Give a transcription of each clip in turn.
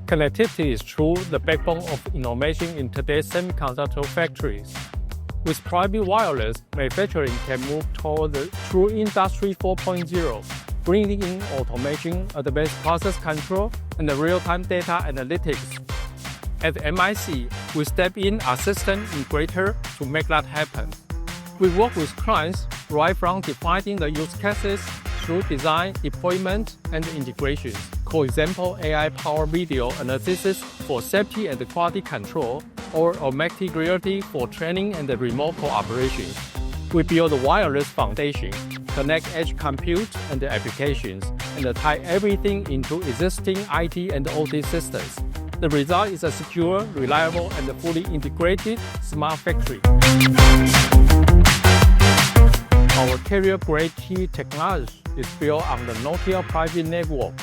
Connectivity is truly the backbone of innovation in today's semiconductor factories. With private wireless, manufacturing can move toward the true Industry 4.0, bringing in automation, advanced process control, and real-time data analytics. At MIC, we step in as system integrator to make that happen. We work with clients right from defining the use cases through design, deployment, and integrations. For example, AI-powered video analysis for safety and quality control, or augmented reality for training and remote cooperation. We build a wireless foundation, connect edge compute and applications, and tie everything into existing IT and OT systems. The result is a secure, reliable, and fully integrated smart factory. Our carrier-grade key technology is built on the Nokia private network,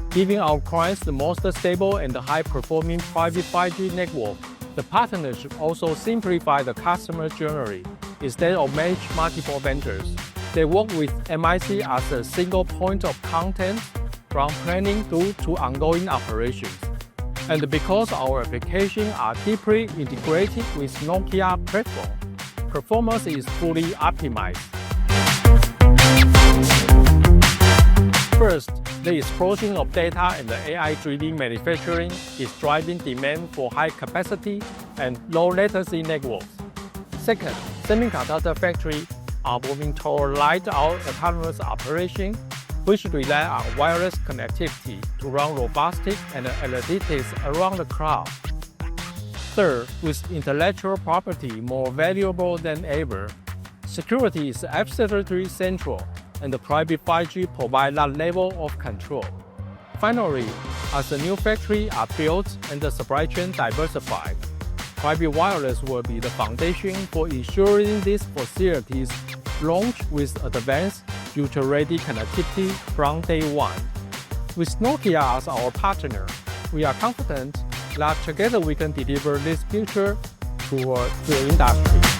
giving our clients the most stable and high-performing private 5G network. The partnership also simplifies the customer journey. Instead of manage multiple vendors, they work with MIC as a single point of contact from planning through to ongoing operations. And because our applications are deeply integrated with Nokia platform, performance is fully optimized. First, the explosion of data and the AI-driven manufacturing is driving demand for high-capacity and low-latency networks. Second, semiconductor factories are moving toward light-out autonomous operation, which rely on wireless connectivity to run robotics and analytics around the cloud. Third, with intellectual property more valuable than ever, security is absolutely central, and the private 5G provides that level of control. Finally, as the new factories are built and the supply chain diversified, private wireless will be the foundation for ensuring these facilities launch with advanced, future-ready connectivity from day one. With Nokia as our partner, we are confident that together we can deliver this future to the industry.